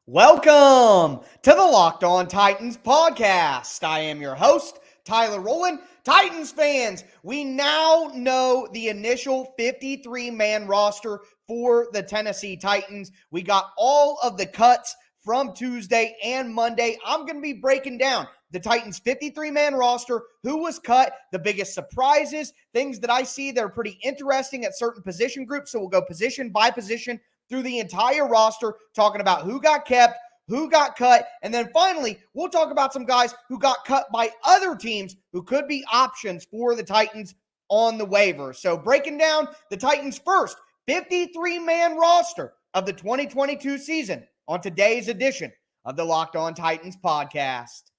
Welcome to the Locked On Titans podcast. I am your host, Tyler Rowland. Titans fans, we now know the initial 53-man roster for the Tennessee Titans. We got all of the cuts from Tuesday and Monday. I'm going to be breaking down the Titans 53-man roster, who was cut, the biggest surprises, things that I see that are pretty interesting at certain position groups. So we'll go position by position through the entire roster, talking about who got kept, who got cut, and then finally, we'll talk about some guys who got cut by other teams who could be options for the Titans on the waiver. So breaking down the Titans' first 53-man roster of the 2022 season on today's edition of the Locked On Titans podcast.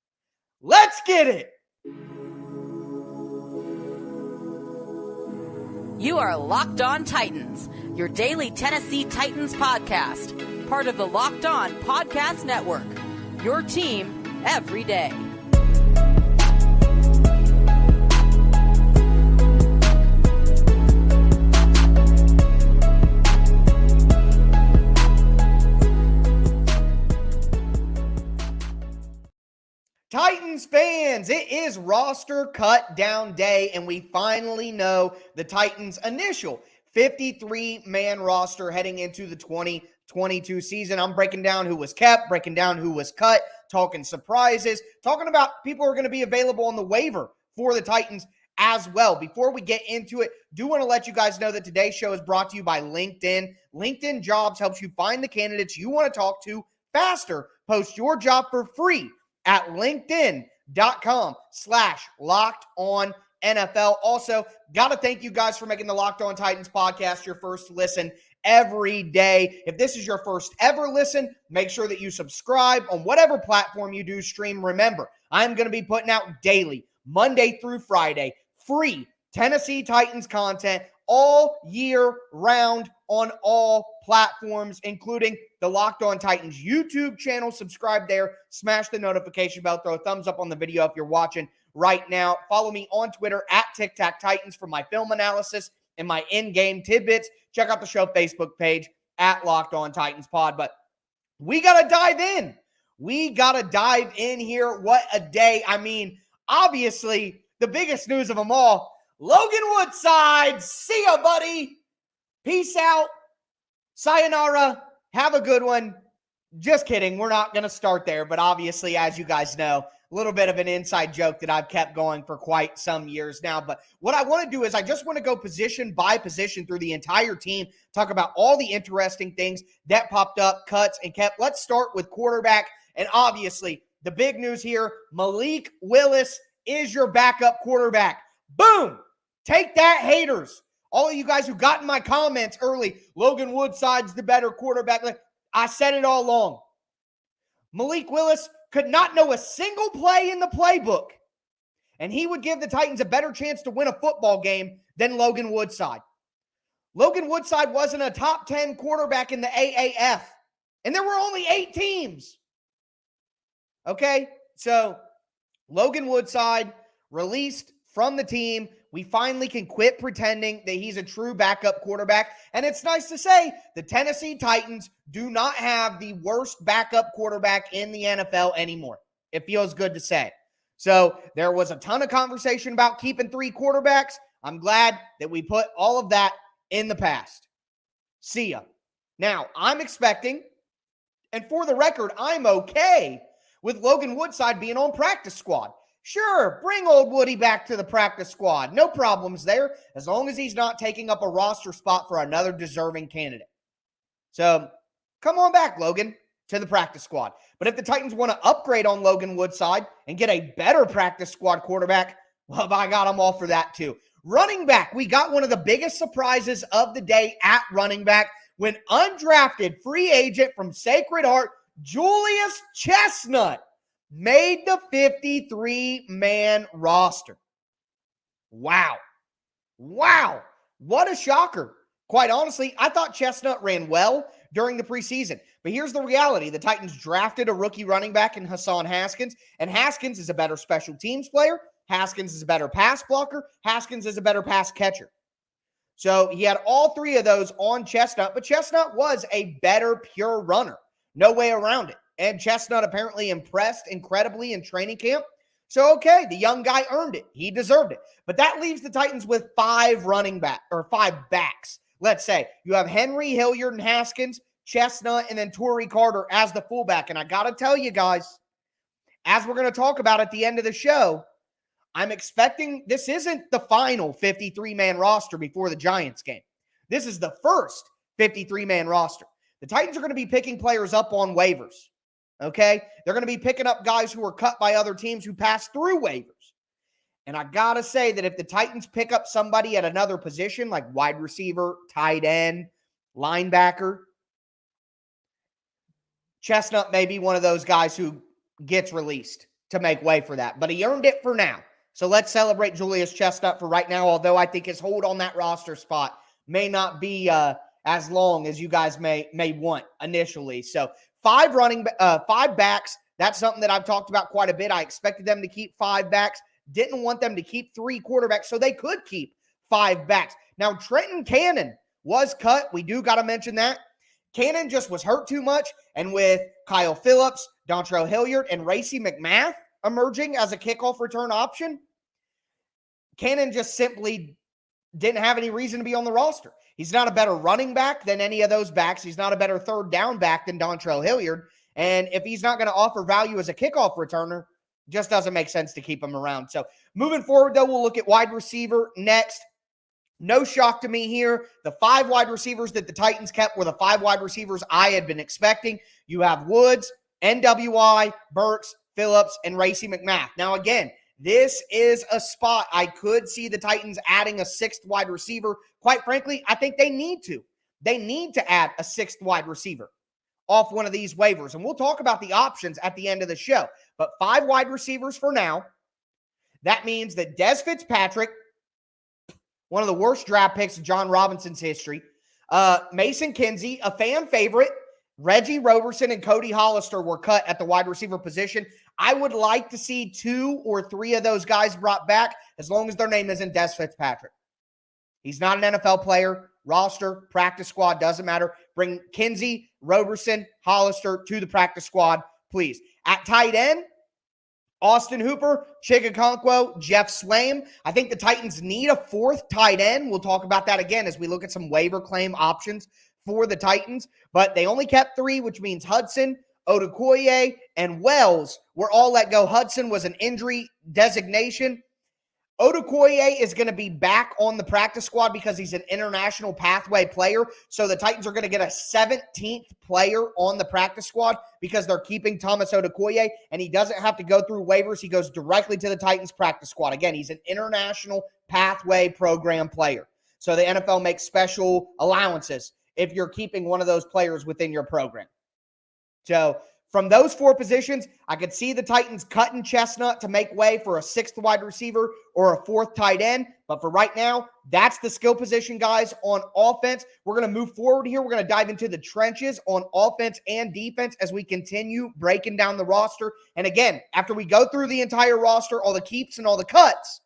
Let's get it! You are Locked On Titans, your daily Tennessee Titans podcast, part of the Locked On Podcast Network, your team every day. Titans fans, it is roster cut down day, and we finally know the Titans' initial 53-man roster heading into the 2022 season. I'm breaking down who was kept, breaking down who was cut, talking surprises, talking about people who are going to be available on the waiver for the Titans as well. Before we get into it, do want to let you guys know that today's show is brought to you by LinkedIn. LinkedIn Jobs helps you find the candidates you want to talk to faster. Post your job for free at linkedin.com/LockedOnNFL. Also, got to thank you guys for making the Locked On Titans podcast your first listen every day. If this is your first ever listen, make sure that you subscribe on whatever platform you do stream. Remember, I'm going to be putting out daily, Monday through Friday, free Tennessee Titans content all year round on all platforms, including the Locked On Titans YouTube channel. Subscribe there, smash the notification bell, throw a thumbs up on the video if you're watching right now. Follow me on Twitter at TicTacTitans for my film analysis and my in-game tidbits. Check out the show Facebook page at Locked On Titans Pod. But we got to dive in. We got to dive in here. What a day. I mean, obviously, the biggest news of them all, Logan Woodside, see ya, buddy. Peace out. Sayonara. Have a good one. Just kidding. We're not going to start there. But obviously, as you guys know, a little bit of an inside joke that I've kept going for quite some years now. But what I want to do is I just want to go position by position through the entire team, talk about all the interesting things that popped up, cuts, and kept. Let's start with quarterback. And obviously, the big news here, Malik Willis is your backup quarterback. Boom! Take that, haters. All of you guys who got in my comments early, Logan Woodside's the better quarterback. I said it all along. Malik Willis could not know a single play in the playbook, and he would give the Titans a better chance to win a football game than Logan Woodside. Logan Woodside wasn't a top 10 quarterback in the AAF, and there were only 8 teams. Okay, so Logan Woodside released from the team. We finally can quit pretending that he's a true backup quarterback. And it's nice to say the Tennessee Titans do not have the worst backup quarterback in the NFL anymore. It feels good to say. So there was a ton of conversation about keeping 3 quarterbacks. I'm glad that we put all of that in the past. See ya. Now, I'm expecting, and for the record, I'm okay with Logan Woodside being on practice squad. Sure, bring old Woody back to the practice squad. No problems there, as long as he's not taking up a roster spot for another deserving candidate. So, come on back, Logan, to the practice squad. But if the Titans want to upgrade on Logan Woodside and get a better practice squad quarterback, well, by God, I'm all for that too. Running back, we got one of the biggest surprises of the day at running back when undrafted free agent from Sacred Heart, Julius Chestnut, made the 53-man roster. Wow. What a shocker. Quite honestly, I thought Chestnut ran well during the preseason. But here's the reality. The Titans drafted a rookie running back in Hassan Haskins, and Haskins is a better special teams player. Haskins is a better pass blocker. Haskins is a better pass catcher. So he had all 3 of those on Chestnut, but Chestnut was a better pure runner. No way around it. And Chestnut apparently impressed incredibly in training camp. So, okay, the young guy earned it. He deserved it. But that leaves the Titans with five backs. Let's say you have Henry, Hilliard, and Haskins, Chestnut, and then Torrey Carter as the fullback. And I got to tell you guys, as we're going to talk about at the end of the show, I'm expecting this isn't the final 53-man roster before the Giants game. This is the first 53-man roster. The Titans are going to be picking players up on waivers, okay? They're going to be picking up guys who were cut by other teams who passed through waivers. And I got to say that if the Titans pick up somebody at another position, like wide receiver, tight end, linebacker, Chestnut may be one of those guys who gets released to make way for that. But he earned it for now. So let's celebrate Julius Chestnut for right now, although I think his hold on that roster spot may not be as long as you guys may want initially. So five backs. That's something that I've talked about quite a bit. I expected them to keep five backs. Didn't want them to keep three quarterbacks, so they could keep five backs. Now, Trenton Cannon was cut. We do got to mention that. Cannon just was hurt too much, and with Kyle Phillips, Dontrell Hilliard, and Racey McMath emerging as a kickoff return option, Cannon just simply didn't have any reason to be on the roster. He's not a better running back than any of those backs. He's not a better third down back than Dontrell Hilliard. And if he's not going to offer value as a kickoff returner, just doesn't make sense to keep him around. So moving forward, though, we'll look at wide receiver next. No shock to me here. The five wide receivers that the Titans kept were the five wide receivers I had been expecting. You have Woods, NWI, Burks, Phillips, and Racey McMath. Now, again, this is a spot I could see the Titans adding a sixth wide receiver. Quite frankly, I think they need to. They need to add a sixth wide receiver off one of these waivers. And we'll talk about the options at the end of the show. But five wide receivers for now. That means that Dez Fitzpatrick, one of the worst draft picks in John Robinson's history, Mason Kinsey, a fan favorite, Reggie Roberson, and Cody Hollister were cut at the wide receiver position. I would like to see two or three of those guys brought back as long as their name isn't Dez Fitzpatrick. He's not an NFL player. Roster, practice squad, doesn't matter. Bring Kinsey, Roberson, Hollister to the practice squad, please. At tight end, Austin Hooper, Chigakonkwo, Jeff Swaim. I think the Titans need a fourth tight end. We'll talk about that again as we look at some waiver claim options for the Titans. But they only kept three, which means Hudson, Odukoye, and Wells were all let go. Hudson was an injury designation. Odukoye is going to be back on the practice squad because he's an international pathway player. So the Titans are going to get a 17th player on the practice squad because they're keeping Thomas Odukoye, and he doesn't have to go through waivers. He goes directly to the Titans practice squad. Again, he's an international pathway program player. So the NFL makes special allowances if you're keeping one of those players within your program. So from those four positions, I could see the Titans cutting Chestnut to make way for a sixth wide receiver or a fourth tight end. But for right now, that's the skill position, guys, on offense. We're going to move forward here. We're going to dive into the trenches on offense and defense as we continue breaking down the roster. And again, after we go through the entire roster, all the keeps and all the cuts,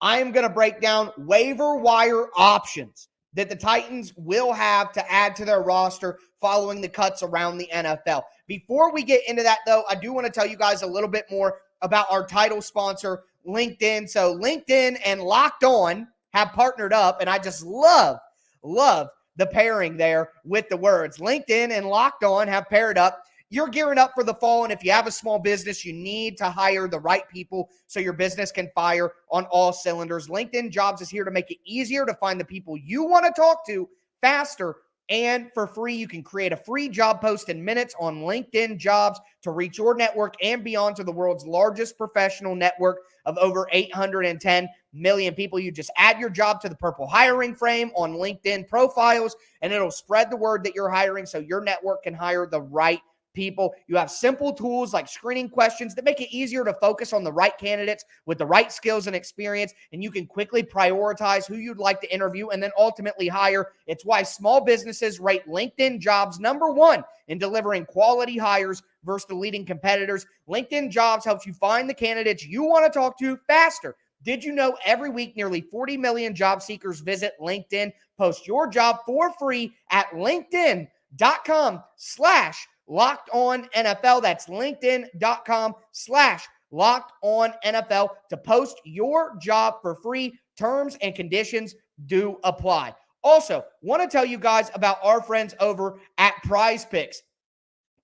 I am going to break down waiver wire options that the Titans will have to add to their roster following the cuts around the NFL. Before we get into that, though, I do want to tell you guys a little bit more about our title sponsor, LinkedIn. So LinkedIn and Locked On have partnered up, and I just love the pairing there with the words. LinkedIn and Locked On have paired up. You're gearing up for the fall, and if you have a small business, you need to hire the right people so your business can fire on all cylinders. LinkedIn Jobs is here to make it easier to find the people you want to talk to faster and for free. You can create a free job post in minutes on LinkedIn Jobs to reach your network and beyond to the world's largest professional network of over 810 million people. You just add your job to the purple hiring frame on LinkedIn profiles, and it'll spread the word that you're hiring so your network can hire the right people. You have simple tools like screening questions that make it easier to focus on the right candidates with the right skills and experience, and you can quickly prioritize who you'd like to interview and then ultimately hire. It's why small businesses rate LinkedIn Jobs #1 in delivering quality hires versus the leading competitors. LinkedIn Jobs helps you find the candidates you want to talk to faster. Did you know every week nearly 40 million job seekers visit LinkedIn? Post your job for free at LinkedIn.com/ Locked On NFL. That's LinkedIn.com/Locked On NFL to post your job for free. Terms and conditions do apply. Also, want to tell you guys about our friends over at PrizePicks.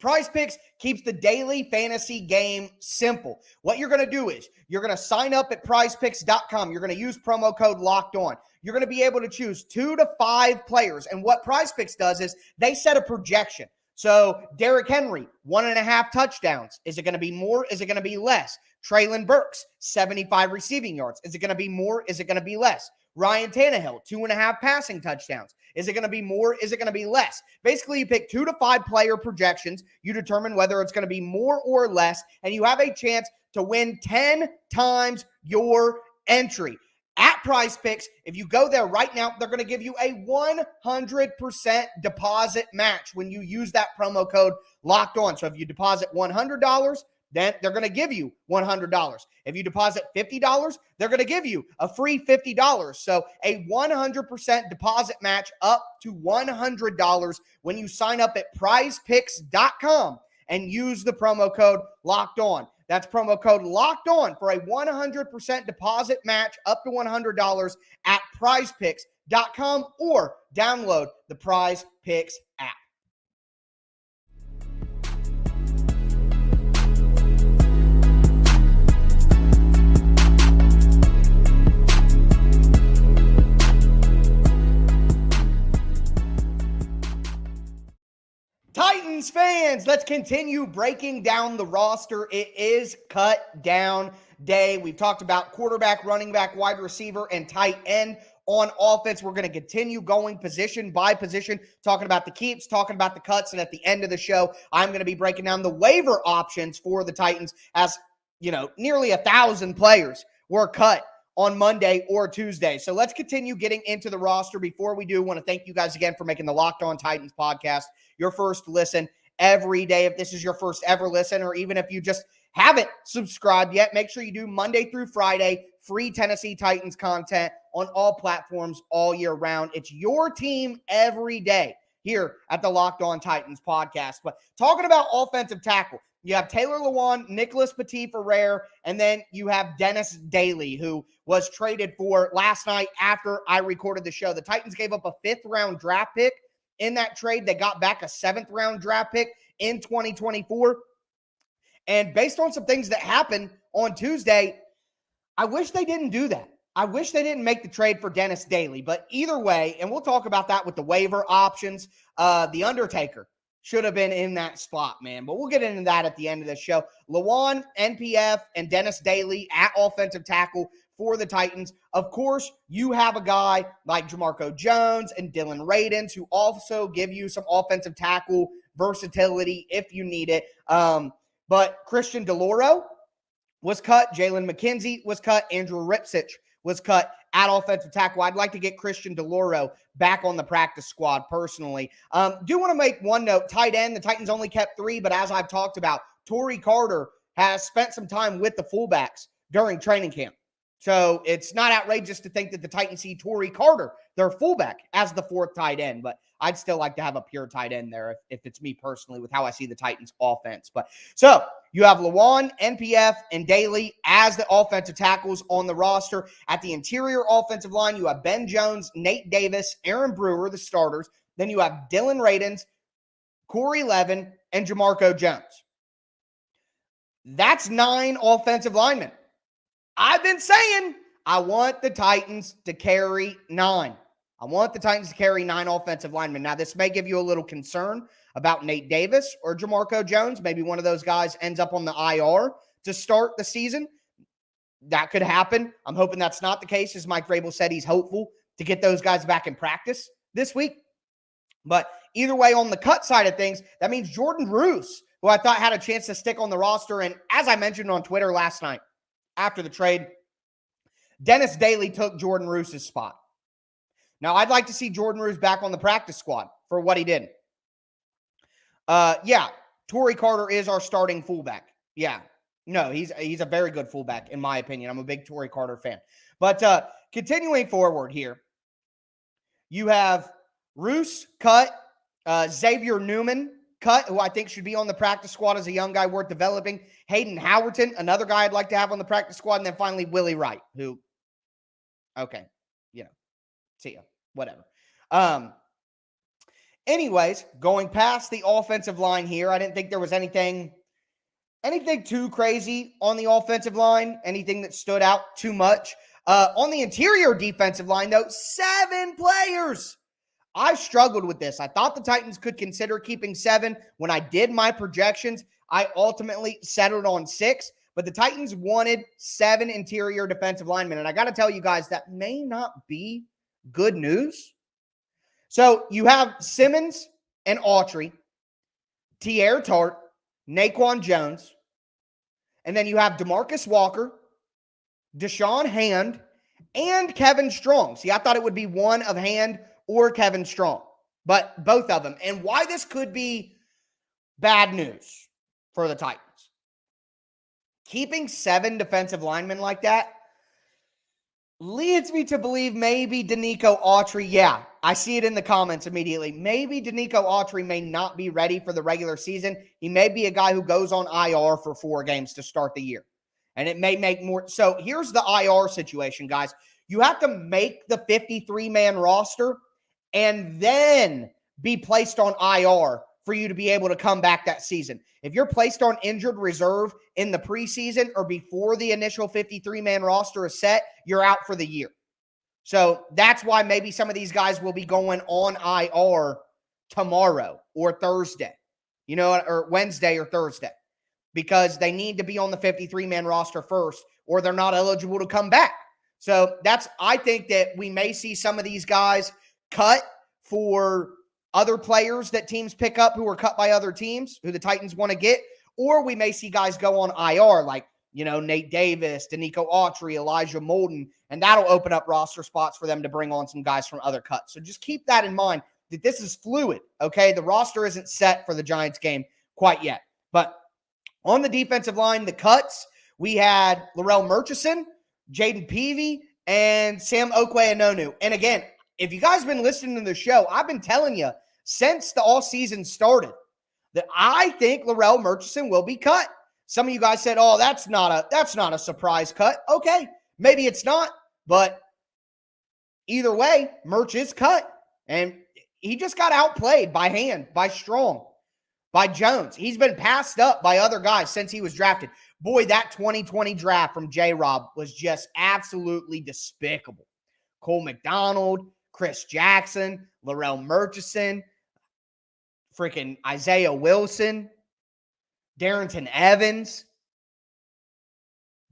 PrizePicks keeps the daily fantasy game simple. What you're going to do is you're going to sign up at PrizePicks.com. You're going to use promo code Locked On. You're going to be able to choose 2 to 5 players. And what PrizePicks does is they set a projection. So Derrick Henry, 1.5 touchdowns. Is it going to be more? Is it going to be less? Treylon Burks, 75 receiving yards. Is it going to be more? Is it going to be less? Ryan Tannehill, 2.5 passing touchdowns. Is it going to be more? Is it going to be less? Basically, you pick 2 to 5 player projections. You determine whether it's going to be more or less, and you have a chance to win 10 times your entry. At PrizePicks, if you go there right now, they're going to give you a 100% deposit match when you use that promo code Locked On. So if you deposit $100, then they're going to give you $100. If you deposit $50, they're going to give you a free $50. So a 100% deposit match up to $100 when you sign up at PrizePicks.com and use the promo code Locked On. That's promo code Locked On for a 100% deposit match up to $100 at PrizePicks.com or download the PrizePicks app. Titans fans, let's continue breaking down the roster. It is cut down day. We've talked about quarterback, running back, wide receiver, and tight end. On offense, we're going to continue going position by position, talking about the keeps, talking about the cuts, and at the end of the show, I'm going to be breaking down the waiver options for the Titans as, nearly 1,000 players were cut on Monday or Tuesday. So let's continue getting into the roster. Before we do, I want to thank you guys again for making the Locked On Titans podcast your first listen every day. If this is your first ever listen, or even if you just haven't subscribed yet, make sure you do Monday through Friday, free Tennessee Titans content on all platforms all year round. It's your team every day here at the Locked On Titans podcast. But talking about offensive tackle, you have Taylor Lewan, Nicholas Petit-Ferrer, and then you have Dennis Daly, who was traded for last night after I recorded the show. The Titans gave up a 5th-round draft pick in that trade. They got back a 7th-round draft pick in 2024. And based on some things that happened on Tuesday, I wish they didn't do that. I wish they didn't make the trade for Dennis Daly. But either way, and we'll talk about that with the waiver options, the Undertaker should have been in that spot, man. But we'll get into that at the end of the show. Lewan, NPF, and Dennis Daly at offensive tackle for the Titans. Of course, you have a guy like Jamarco Jones and Dylan Radins who also give you some offensive tackle versatility if you need it. But Christian DeLauro was cut. Jalen McKenzie was cut. Andrew Ripsich was cut at offensive tackle. I'd like to get Christian DeLauro back on the practice squad personally. Do want to make one note. Tight end, the Titans only kept 3, but as I've talked about, Torrey Carter has spent some time with the fullbacks during training camp. So it's not outrageous to think that the Titans see Torrey Carter, their fullback, as the 4th tight end. But I'd still like to have a pure tight end there if it's me personally with how I see the Titans offense. But so you have Lewan, NPF, and Daly as the offensive tackles on the roster. At the interior offensive line, you have Ben Jones, Nate Davis, Aaron Brewer, the starters. Then you have Dylan Radins, Corey Levin, and Jamarco Jones. That's 9 offensive linemen. I've been saying I want the Titans to carry 9. I want the Titans to carry 9 offensive linemen. Now, this may give you a little concern about Nate Davis or Jamarco Jones. Maybe one of those guys ends up on the IR to start the season. That could happen. I'm hoping that's not the case, as Mike Vrabel said he's hopeful to get those guys back in practice this week. But either way, on the cut side of things, that means Jordan Roos, who I thought had a chance to stick on the roster. And as I mentioned on Twitter last night after the trade, Dennis Daly took Jordan Roos' spot. Now, I'd like to see Jordan Roos back on the practice squad for what he did. Torrey Carter is our starting fullback. Yeah. No, he's a very good fullback, in my opinion. I'm a big Torrey Carter fan. But continuing forward here, you have Roos cut, Xavier Newman cut, who I think should be on the practice squad as a young guy worth developing. Hayden Howerton, another guy I'd like to have on the practice squad. And then finally, Willie Wright, who, okay, see ya, whatever. Anyways, going past the offensive line here, I didn't think there was anything too crazy on the offensive line, anything that stood out too much. On the interior defensive line, though, 7 players. I struggled with this. I thought the Titans could consider keeping 7. When I did my projections, I ultimately settled on 6. But the Titans wanted 7 interior defensive linemen. And I got to tell you guys, that may not be good news. So you have Simmons and Autry, Tierre Tart, Naquan Jones, and then you have DeMarcus Walker, Deshaun Hand, and Kevin Strong. See, I thought it would be one of Hand or Kevin Strong, but both of them. And why this could be bad news for the Titans. Keeping 7 defensive linemen like that leads me to believe maybe Danico Autry, yeah, I see it in the comments immediately. Maybe Danico Autry may not be ready for the regular season. He may be a guy who goes on IR for 4 games to start the year. And it may make more. So here's the IR situation, guys. You have to make the 53-man roster and then be placed on IR for you to be able to come back that season. If you're placed on injured reserve in the preseason or before the initial 53-man roster is set, you're out for the year. So that's why maybe some of these guys will be going on IR tomorrow or Thursday, or Wednesday or Thursday, because they need to be on the 53-man roster first or they're not eligible to come back. So I think that we may see some of these guys cut for other players that teams pick up who are cut by other teams who the Titans want to get, or we may see guys go on IR like, Nate Davis, Danico Autry, Elijah Molden, and that'll open up roster spots for them to bring on some guys from other cuts. So just keep that in mind that this is fluid, okay? The roster isn't set for the Giants game quite yet. But on the defensive line, the cuts, we had Larrell Murchison, Jaden Peavy, and Sam Okwe-Anonu. And again, if you guys have been listening to the show, I've been telling you since the all season started that I think Larrell Murchison will be cut. Some of you guys said, "Oh, that's not a surprise cut." Okay, maybe it's not, but either way, Murch is cut, and he just got outplayed by Hand, by Strong, by Jones. He's been passed up by other guys since he was drafted. Boy, that 2020 draft from J-Rob was just absolutely despicable. Cole McDonald, Chris Jackson, Larrell Murchison, freaking Isaiah Wilson, Darrington Evans,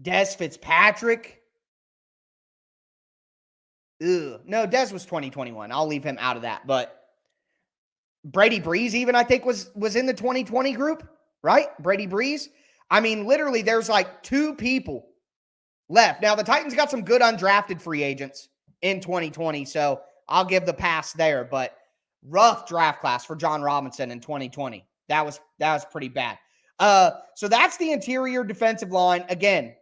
Dez Fitzpatrick. No, Dez was 2021. I'll leave him out of that. But Brady Breeze even, I think, was in the 2020 group, right? Brady Breeze. I mean, literally, there's like 2 people left. Now, the Titans got some good undrafted free agents in 2020, so I'll give the pass there. But rough draft class for John Robinson in 2020. That was pretty bad. So that's the interior defensive line. Again,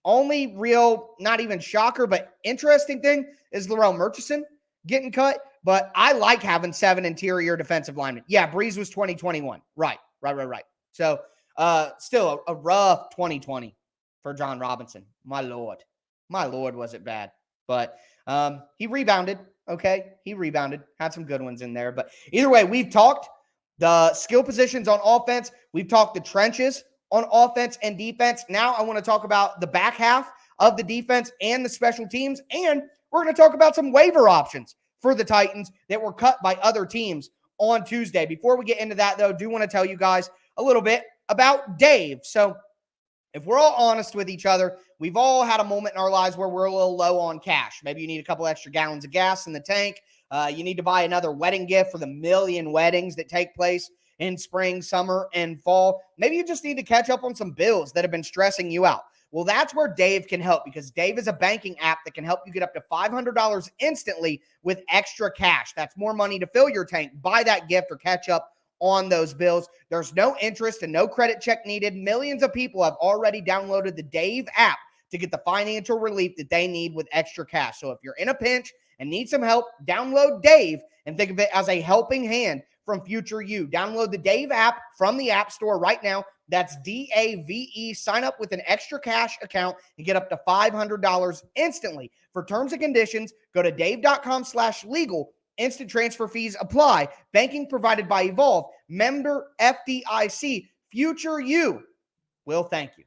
only real, not even shocker, but interesting thing is Larrell Murchison getting cut. But I like having 7 interior defensive linemen. Yeah, Breeze was 2021. Right. So still a rough 2020 for John Robinson. My Lord, was it bad. But he rebounded. Okay, he rebounded. Had some good ones in there. But either way, we've talked the skill positions on offense. We've talked the trenches on offense and defense. Now I want to talk about the back half of the defense and the special teams. And we're going to talk about some waiver options for the Titans that were cut by other teams on Tuesday. Before we get into that, though, I do want to tell you guys a little bit about Dave. So if we're all honest with each other, we've all had a moment in our lives where we're a little low on cash. Maybe you need a couple extra gallons of gas in the tank. You need to buy another wedding gift for the million weddings that take place in spring, summer, and fall. Maybe you just need to catch up on some bills that have been stressing you out. Well, that's where Dave can help, because Dave is a banking app that can help you get up to $500 instantly with extra cash. That's more money to fill your tank, buy that gift, or catch up on those bills. There's no interest and no credit check needed. Millions of people have already downloaded the Dave app to get the financial relief that they need with extra cash. So if you're in a pinch and need some help, download Dave and think of it as a helping hand from Future You. Download the Dave app from the App Store right now. That's DAVE. Sign up with an extra cash account and get up to $500 instantly. For terms and conditions, go to dave.com/legal. Instant transfer fees apply. Banking provided by Evolve. Member FDIC. Future You will thank you.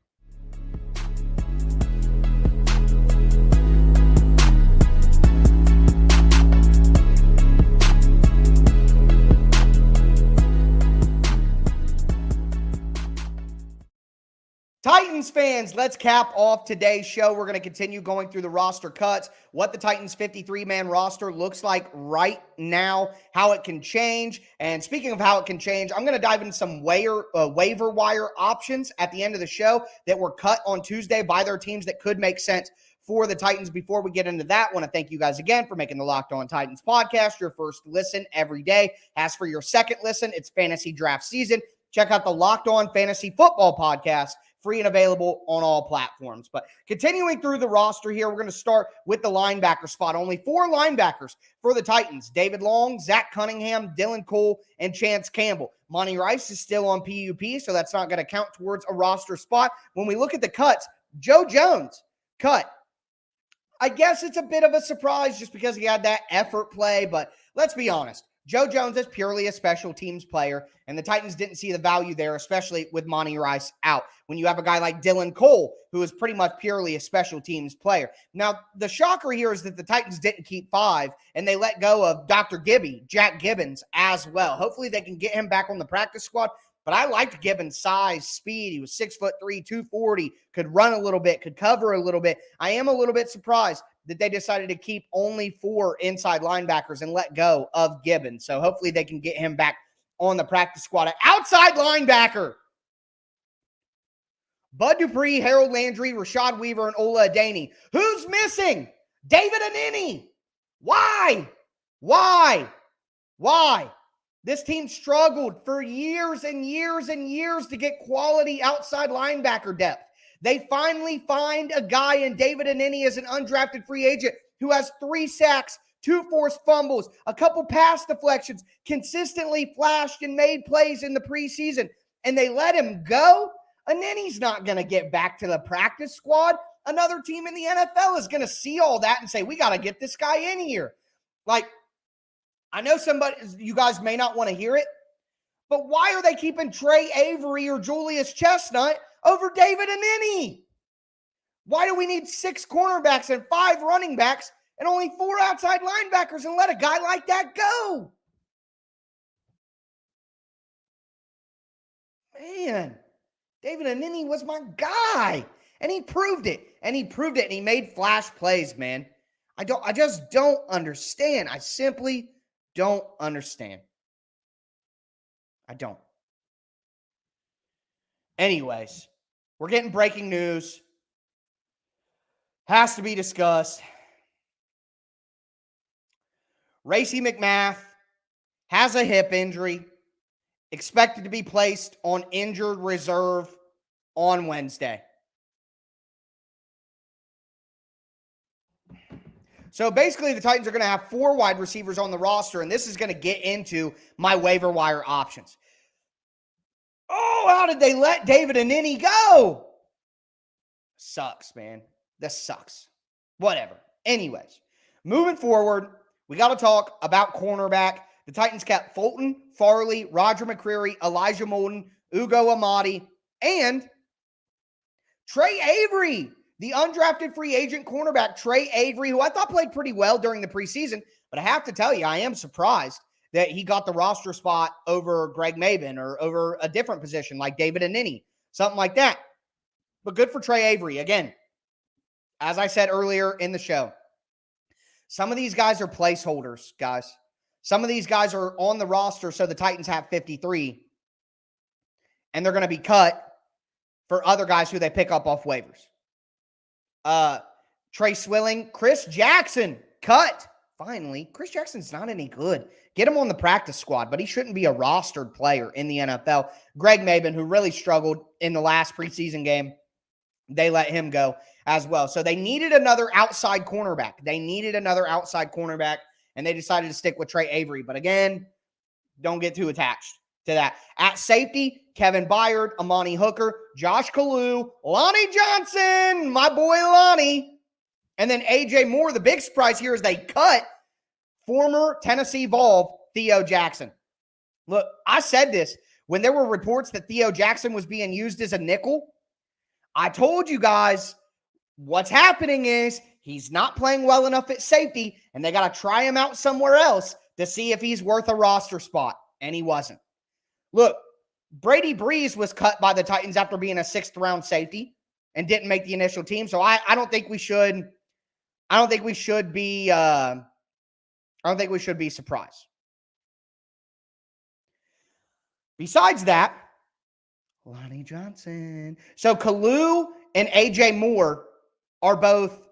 Titans fans, let's cap off today's show. We're going to continue going through the roster cuts, what the Titans 53-man roster looks like right now, how it can change. And speaking of how it can change, I'm going to dive into some waiver wire options at the end of the show that were cut on Tuesday by their teams that could make sense for the Titans. Before we get into that, I want to thank you guys again for making the Locked On Titans podcast your first listen every day. As for your second listen, it's fantasy draft season. Check out the Locked On Fantasy Football podcast, free and available on all platforms. But continuing through the roster here, we're going to start with the linebacker spot. Only 4 linebackers for the Titans: David Long, Zach Cunningham, Dylan Cole, and Chance Campbell. Monty Rice is still on PUP, so that's not going to count towards a roster spot. When we look at the cuts, Joe Jones cut. I guess it's a bit of a surprise just because he had that effort play, but let's be honest. Joe Jones is purely a special teams player, and the Titans didn't see the value there, especially with Monty Rice out. When you have a guy like Dylan Cole, who is pretty much purely a special teams player. Now, the shocker here is that the Titans didn't keep 5, and they let go of Dr. Gibby, Jack Gibbons, as well. Hopefully they can get him back on the practice squad, but I liked Gibbons' size, speed. He was 6'3", 240, could run a little bit, could cover a little bit. I am a little bit surprised that they decided to keep only 4 inside linebackers and let go of Gibbons. So hopefully they can get him back on the practice squad. An outside linebacker: Bud Dupree, Harold Landry, Rashad Weaver, and Ola Adeni. Who's missing? David Anini. Why? This team struggled for years and years and years to get quality outside linebacker depth. They finally find a guy in David Anini as an undrafted free agent who has 3 sacks, 2 forced fumbles, a couple pass deflections, consistently flashed and made plays in the preseason, and they let him go? Anini's not going to get back to the practice squad. Another team in the NFL is going to see all that and say, we got to get this guy in here. Like, I know you guys may not want to hear it, but why are they keeping Trey Avery or Julius Chestnut over David Anini? Why do we need 6 cornerbacks and 5 running backs and only 4 outside linebackers and let a guy like that go? Man, David Anini was my guy, and he proved it, and he made flash plays, man. I just don't understand. I simply don't understand. I don't. Anyways, we're getting breaking news. Has to be discussed. Racey McMath has a hip injury, expected to be placed on injured reserve on Wednesday. So basically, the Titans are going to have 4 wide receivers on the roster, and this is going to get into my waiver wire options. Oh, how did they let David Anini go? Sucks, man. This sucks. Whatever. Anyways, moving forward, we got to talk about cornerback. The Titans kept Fulton, Farley, Roger McCreary, Elijah Molden, Ugo Amadi, and Trey Avery, the undrafted free agent cornerback. Trey Avery, who I thought played pretty well during the preseason, but I have to tell you, I am surprised that he got the roster spot over Greg Maben or over a different position like David Anini, something like that. But good for Trey Avery. Again, as I said earlier in the show, some of these guys are placeholders, guys. Some of these guys are on the roster so the Titans have 53, and they're going to be cut for other guys who they pick up off waivers. Trey Swilling, Chris Jackson, cut. Finally, Chris Jackson's not any good. Get him on the practice squad, but he shouldn't be a rostered player in the NFL. Greg Maben, who really struggled in the last preseason game, they let him go as well. So they needed another outside cornerback. And they decided to stick with Trey Avery. But again, don't get too attached to that. At safety, Kevin Byard, Amani Hooker, Josh Kalu, Lonnie Johnson, my boy Lonnie, and then A.J. Moore. The big surprise here is they cut former Tennessee Vol Theo Jackson. Look, I said this when there were reports that Theo Jackson was being used as a nickel. I told you guys what's happening is he's not playing well enough at safety, and they got to try him out somewhere else to see if he's worth a roster spot, and he wasn't. Look, Brady Breeze was cut by the Titans after being a 6th-round safety and didn't make the initial team, so I don't think we should. I don't think we should be surprised. Besides that, Lonnie Johnson. So Kalu and A.J. Moore are both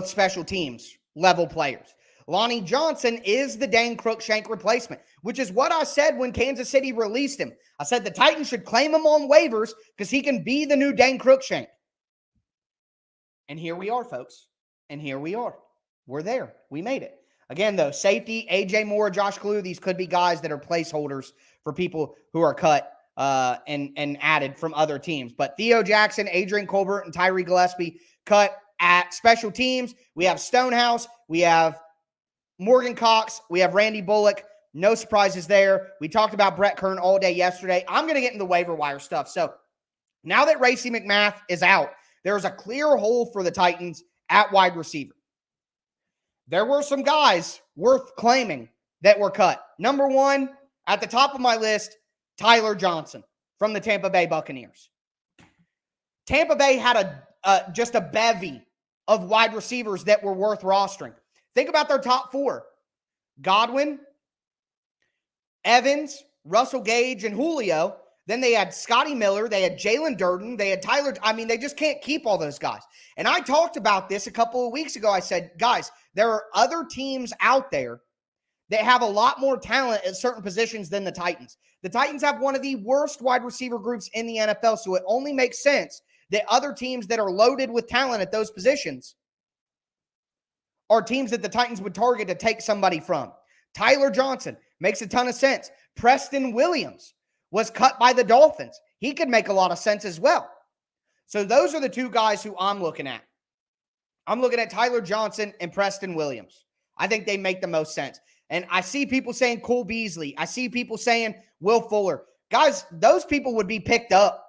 special teams level players. Lonnie Johnson is the Dane Cruikshank replacement, which is what I said when Kansas City released him. I said the Titans should claim him on waivers because he can be the new Dane Cruikshank. And here we are, folks. And here we are. We're there. We made it. Again, though, safety, A.J. Moore, Josh Kalu, these could be guys that are placeholders for people who are cut and added from other teams. But Theo Jackson, Adrian Colbert, and Tyree Gillespie cut at special teams. We have Stonehouse. We have Morgan Cox. We have Randy Bullock. No surprises there. We talked about Brett Kern all day yesterday. I'm going to get into the waiver wire stuff. So now that Racey McMath is out, there's a clear hole for the Titans at wide receiver. There were some guys worth claiming that were cut. Number one, at the top of my list, Tyler Johnson from the Tampa Bay Buccaneers. Tampa Bay had just a bevy of wide receivers that were worth rostering. Think about their top 4. Godwin, Evans, Russell Gage, and Julio. Then they had Scotty Miller. They had Jalen Durden. They had Tyler. I mean, they just can't keep all those guys. And I talked about this a couple of weeks ago. I said, guys, there are other teams out there that have a lot more talent at certain positions than the Titans. The Titans have one of the worst wide receiver groups in the NFL, so it only makes sense that other teams that are loaded with talent at those positions are teams that the Titans would target to take somebody from. Tyler Johnson makes a ton of sense. Preston Williams was cut by the Dolphins. He could make a lot of sense as well. So those are the two guys who I'm looking at. I'm looking at Tyler Johnson and Preston Williams. I think they make the most sense. And I see people saying Cole Beasley. I see people saying Will Fuller. Guys, those people would be picked up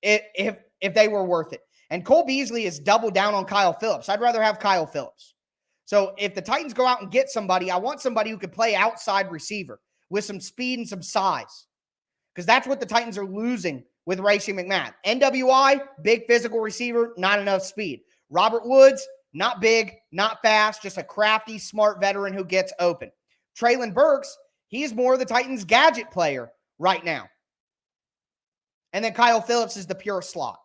if they were worth it. And Cole Beasley is doubled down on Kyle Phillips. I'd rather have Kyle Phillips. So if the Titans go out and get somebody, I want somebody who could play outside receiver with some speed and some size. Because that's what the Titans are losing with Racey McMath. NWI, big physical receiver, not enough speed. Robert Woods, not big, not fast, just a crafty, smart veteran who gets open. Traylon Burks, he's more the Titans' gadget player right now. And then Kyle Phillips is the pure slot.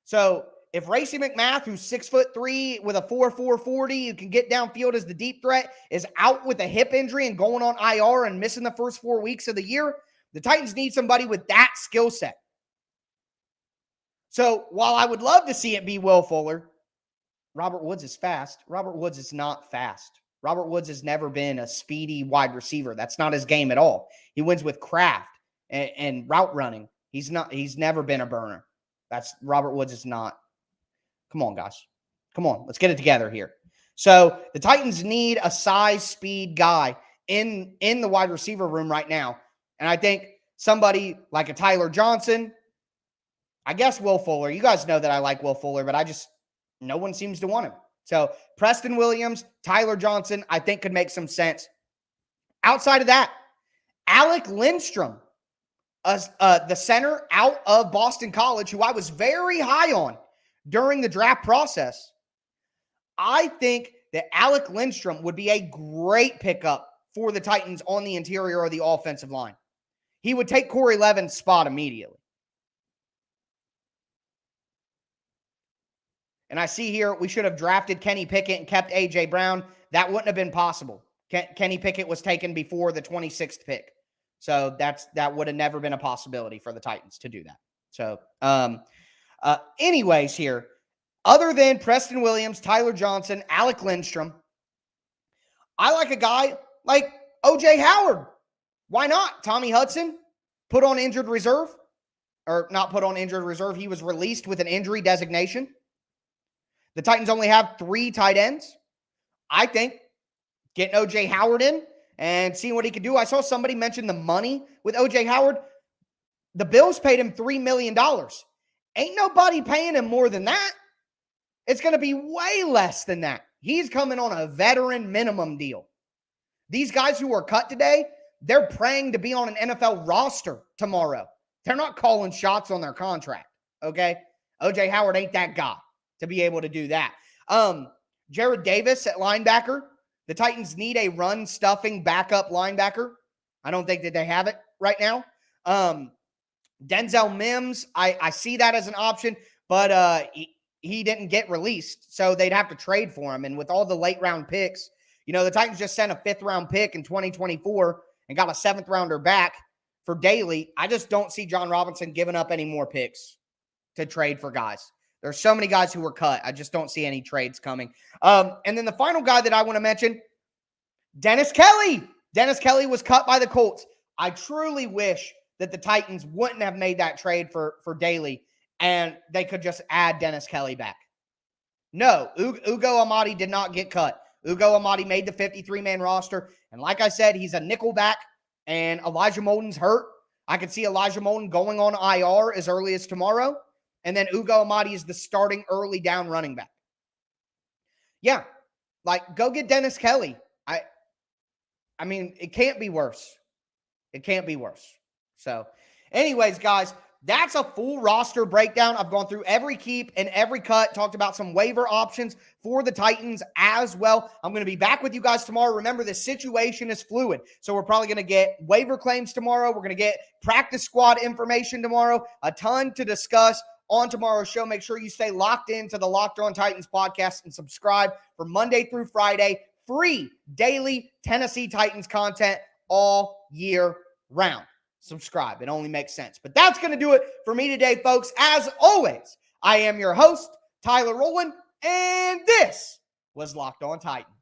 So if Racey McMath, who's 6'3" with a 4.4 40, who can get downfield as the deep threat, is out with a hip injury and going on IR and missing the first 4 weeks of the year, the Titans need somebody with that skill set. So while I would love to see it be Will Fuller, Robert Woods is fast. Robert Woods is not fast. Robert Woods has never been a speedy wide receiver. That's not his game at all. He wins with craft and route running. He's never been a burner. Robert Woods is not. Come on, guys. Come on. Let's get it together here. So the Titans need a size speed guy in the wide receiver room right now. And I think somebody like a Tyler Johnson, I guess Will Fuller. You guys know that I like Will Fuller, but no one seems to want him. So Preston Williams, Tyler Johnson, I think could make some sense. Outside of that, Alec Lindstrom, the center out of Boston College, who I was very high on during the draft process. I think that Alec Lindstrom would be a great pickup for the Titans on the interior of the offensive line. He would take Corey Levin's spot immediately. And I see here we should have drafted Kenny Pickett and kept A.J. Brown. That wouldn't have been possible. Kenny Pickett was taken before the 26th pick. So that would have never been a possibility for the Titans to do that. So anyways here, other than Preston Williams, Tyler Johnson, Alec Lindstrom, I like a guy like OJ Howard. Why not? Tommy Hudson put on injured reserve, or not put on injured reserve. He was released with an injury designation. The Titans only have 3 tight ends. I think getting OJ Howard in and seeing what he could do. I saw somebody mention the money with OJ Howard. The Bills paid him $3 million. Ain't nobody paying him more than that. It's going to be way less than that. He's coming on a veteran minimum deal. These guys who are cut today, they're praying to be on an NFL roster tomorrow. They're not calling shots on their contract, okay? OJ Howard ain't that guy to be able to do that. Jared Davis at linebacker. The Titans need a run-stuffing backup linebacker. I don't think that they have it right now. Denzel Mims, I see that as an option, but he didn't get released, so they'd have to trade for him. And with all the late-round picks, the Titans just sent a 5th-round pick in 2024 and got a 7th-rounder back for Daly. I just don't see John Robinson giving up any more picks to trade for guys. There's so many guys who were cut. I just don't see any trades coming. And then the final guy that I want to mention, Dennis Kelly. Dennis Kelly was cut by the Colts. I truly wish that the Titans wouldn't have made that trade for Daly and they could just add Dennis Kelly back. No, Ugo Amadi did not get cut. Ugo Amadi made the 53-man roster. And like I said, he's a nickel back, and Elijah Molden's hurt. I could see Elijah Molden going on IR as early as tomorrow. And then Ugo Amadi is the starting early down running back. Yeah, go get Dennis Kelly. I mean, it can't be worse. It can't be worse. So, anyways, guys, that's a full roster breakdown. I've gone through every keep and every cut, talked about some waiver options for the Titans as well. I'm going to be back with you guys tomorrow. Remember, the situation is fluid, so we're probably going to get waiver claims tomorrow. We're going to get practice squad information tomorrow. A ton to discuss on tomorrow's show. Make sure you stay locked into the Locked On Titans podcast and subscribe for Monday through Friday, free daily Tennessee Titans content all year round. Subscribe. It only makes sense. But that's going to do it for me today, folks. As always, I am your host, Tyler Rowland, and this was Locked On Titans.